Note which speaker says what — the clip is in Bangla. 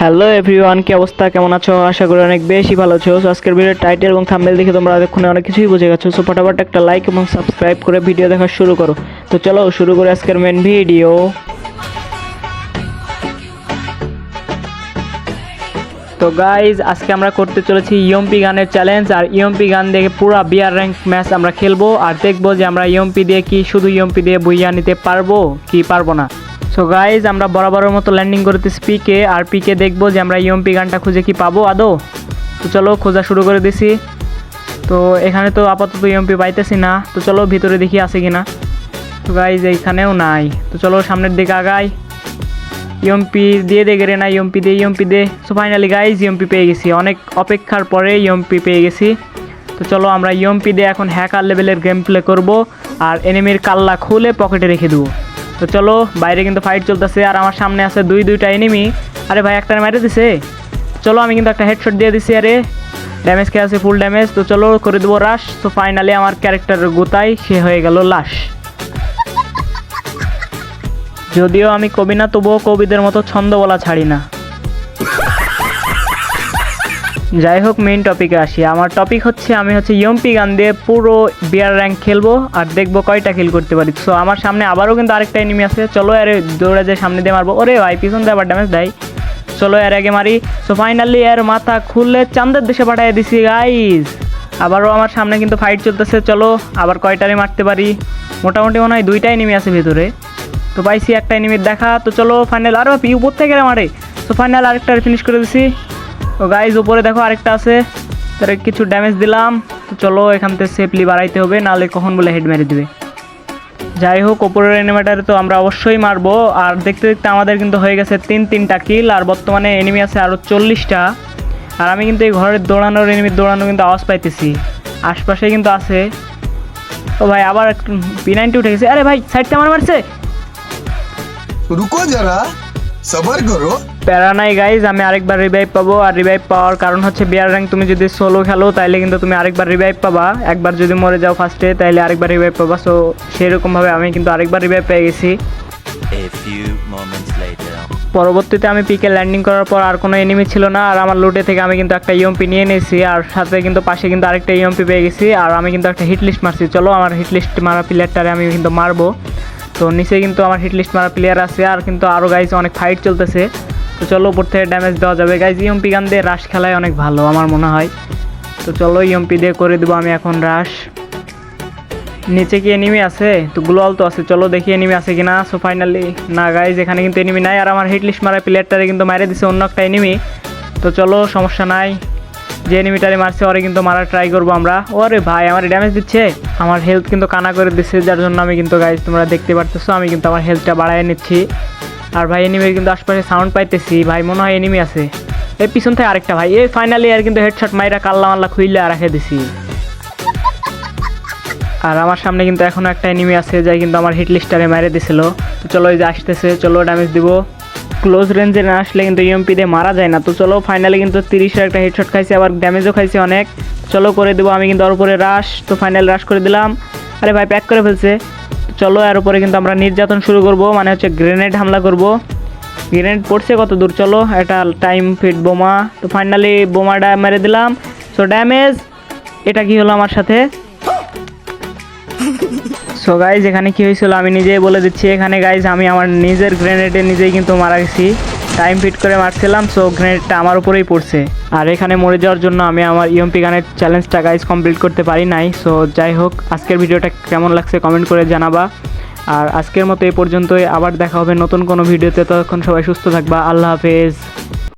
Speaker 1: হ্যালো এভরিওয়ান, কি অবস্থা, কেমন আছো? আশা করি অনেক বেশি ভালো আছো। সো আজকের ভিডিওর টাইটেল এবং থাম্বনেল দেখে তোমরা এতক্ষণে অনেক কিছুই বুঝে গেছো। সো ফটাফট একটা লাইক এবং সাবস্ক্রাইব করে ভিডিও দেখা শুরু করো। তো চলো শুরু করে আজকের মেন ভিডিও। তো গাইজ, আজকে আমরা করতে চলেছি ইএমপি গানের চ্যালেঞ্জ। আর ইএমপি গান দেখে পুরো বিআর র্যাঙ্ক ম্যাচ আমরা খেলবো আর দেখবো যে আমরা ইএমপি দিয়ে কি শুধু ইএমপি দিয়ে বইয়া নিতে পারবো কি পারবো না। সো গাইজ, আমরা বরাবরের মতো ল্যান্ডিং করতেছি পিকে, আর পিকে দেখবো যে আমরা ইএমপি গানটা খুঁজে কি পাবো আদৌ। তো চলো খোঁজা শুরু করে দিছি। তো এখানে তো আপাতত ইএমপি পাইতেছি না, তো চলো ভিতরে দেখি আছে কি না। তো গাইজ এইখানেও নাই, তো চলো সামনের দিকে আগাই। ইএমপি দিয়ে দেখে রে না, ইএমপি দে। সো ফাইনালি গাইজ ইএমপি পেয়ে গেছি, অনেক অপেক্ষার পরে ইএমপি পেয়ে গেছি। তো চলো আমরা ইএমপি দিয়ে এখন হ্যাকার লেভেলের গেম প্লে করবো আর এনিমির কাল্লা খুলে পকেটে রেখে দেবো। তো চলো, বাইরে কিন্তু ফাইট চলতেছে আর আমার সামনে আছে দুইটা এনিমি। আরে ভাই, একটা মেরে দিছে। চলো আমি কিন্তু একটা হেডশট দিয়ে দিছি, আরে ড্যামেজ খেয়ে আছে, ফুল ড্যামেজ। তো চলো করে দেবো রাশ। তো ফাইনালি আমার ক্যারেক্টারের গোতায় সে হয়ে গেল লাশ। যদিও আমি কবি না, তবুও কবিদের মতো ছন্দ বলা ছাড়ি না। যাই হোক, মেইন টপিকে আসি। আমার টপিক হচ্ছে আমি ইএমপি গান দিয়ে পুরো বিআর র্যাঙ্ক খেলবো আর দেখবো কয়টা কিল করতে পারি। সো আমার সামনে আবারও কিন্তু আরেকটা এনিমি আছে। চলো আরে দৌড়ে যে সামনে দিয়ে মারবো। ওরে ভাই, পিছন দিয়ে আবার ড্যামেজ দেয়। চলো এর আগে মারি। সো ফাইনালি এর মাথা খুললে চাঁদের দেশে পাঠিয়ে দিছি গাইজ। আবারও আমার সামনে কিন্তু ফাইট চলতেছে। চলো আবার কয়টারে মারতে পারি। মোটামুটি মনে হয় দুইটা এনিমি আছে ভেতরে। তো পাইছি একটা এনিমির দেখা। তো চলো ফাইনাল, আরও উপর থেকে মারে। তো ফাইনাল আরেকটা ফিনিশ করে দিছি। তো গাইজ উপরে দেখো আরেকটা আছে, তার কিছু ড্যামেজ দিলাম। তো চলো এখান থেকে সেফলি বাড়াইতে হবে, নাহলে কখন বলে হেড মেরে দিবে। যাই হোক, ওপরের এনিমিটারে তো আমরা অবশ্যই মারবো। আর দেখতে দেখতে আমাদের কিন্তু হয়ে গেছে তিনটা কিল। আর বর্তমানে এনিমি আছে আরও 40টা। আর আমি কিন্তু এই ঘরের এনিমির দৌড়ানো কিন্তু আওয়াজ পাইতেছি, আশপাশে কিন্তু আছে। ও ভাই, আবার P90 উঠে গেছে। আরে ভাই, সাইডটা আমার মারছে।
Speaker 2: রুকো যারা, সবার করো।
Speaker 1: প্যারা নাই গাইজ, আমি আরেকবার রিভাইভ পাবো। আর রিভাইভ পাওয়ার কারণ হচ্ছে বিআর র্যাঙ্ক তুমি যদি সোলো খেলো তাইলে কিন্তু তুমি আরেকবার রিভাইভ পাবা। একবার যদি মরে যাও ফার্স্টে তাইলে আরেকবার রিভাইভ পাবা। সো সেরকমভাবে আমি কিন্তু আরেকবার রিভাইভ পেয়ে গেছি। পরবর্তীতে আমি পিকে ল্যান্ডিং করার পর আর কোনো এনিমি ছিল না। আর আমার লুটে থেকে আমি কিন্তু একটা ইএমপি নিয়ে নিয়েছি, আর সাথে কিন্তু পাশে কিন্তু আরেকটা ইএমপি পেয়ে গেছি। আর আমি কিন্তু একটা হিট লিস্ট মারছি। চলো আমার হিট লিস্ট মারা প্লেয়ারটারে আমি কিন্তু মারবো। তো নিচে কিন্তু আমার হিট লিস্ট মারা প্লেয়ার আছে, আর কিন্তু আরও গাইজ অনেক ফাইট চলতেছে। তো চলো উপর থেকে ড্যামেজ দেওয়া যাবে গাইজ। ইএমপি গান দিয়ে রাশ খেলায় অনেক ভালো আমার মনে হয়। তো চলো ইএমপি দিয়ে করে দেবো আমি এখন রাশ। নিচে কি এনিমি আছে? তো গ্লোয়াল তো আছে, চলো দেখি এনিমি আছে কিনা। সো ফাইনালি না গাইজ, এখানে কিন্তু এনিমি নাই। আর আমার হিট লিস্ট মারা প্লেয়ারটারে কিন্তু মারে দিছে অন্য একটা এনিমি। তো চলো সমস্যা নাই, যে এনিমিটারে মারছে ওরে কিন্তু মারা ট্রাই করবো আমরা। ওরে ভাই, আমার ড্যামেজ দিচ্ছে, আমার হেলথ কিন্তু কানা করে দিচ্ছে, যার জন্য আমি কিন্তু গাইজ তোমরা দেখতে পারতেছো আমি কিন্তু আমার হেলথটা বাড়াই নিচ্ছি। আর ভাই এনিমির কিন্তু আশপাশে সাউন্ড পাইতেছি, ভাই মনে হয় এনিমি আছে। এই পিছন থেকে আরেকটা ভাই। এই ফাইনালি আর কিন্তু হেডশট মাইরা কাল্লা মাল্লা খুইলে রেখে দিছি। আর আমার সামনে কিন্তু এখনও একটা এনিমি আছে, যাই কিন্তু আমার হিট লিস্টারে মেরে দিছিল। তো চলো এই যে আসতেছে, চলো ড্যামেজ দিব। ক্লোজ রেঞ্জে না আসলে কিন্তু ইএমপি দিয়ে মারা যায় না। তো চলো ফাইনালি কিন্তু 30-এর একটা হেডশট খাইছে, আবার ড্যামেজও খাইছে অনেক। চলো করে দেবো আমি কিন্তু ওর উপরে রাশ। তো ফাইনাল রাশ করে দিলাম। আরে ভাই, প্যাক করে ফেলছে। চলো এর উপরে কিন্তু আমরা নির্যাতন শুরু করব, মানে হচ্ছে গ্রেনেড হামলা করব। গ্রেনেড পড়ছে কত দূর, চলো এটা টাইম ফিট বোমা। তো ফাইনালি বোমাটা মেরে দিলাম। সো ড্যামেজ, এটা কি হলো আমার সাথে? সো গাইজ এখানে কি হয়েছিল আমি নিজেই বলে দিচ্ছি। এখানে গাইজ আমি আমার নিজের গ্রেনেডে নিজেই কিন্তু মারা গেছি, টাইম ফিট করে মারছিলাম। সো গ্রেনেডটা আমার উপরেই পড়ছে। আর এখানে মরে যাওয়ার জন্য আমি আমার ইএমপি গানের চ্যালেঞ্জটা গাইজ কমপ্লিট করতে পারি নাই। সো যাই হোক, আজকের ভিডিওটা কেমন লাগছে কমেন্ট করে জানাবা। আর আজকের মতো এই পর্যন্তই, আবার দেখা হবে নতুন কোনো ভিডিওতে। ততক্ষণ সবাই সুস্থ থাকবা, আল্লাহ হাফেজ।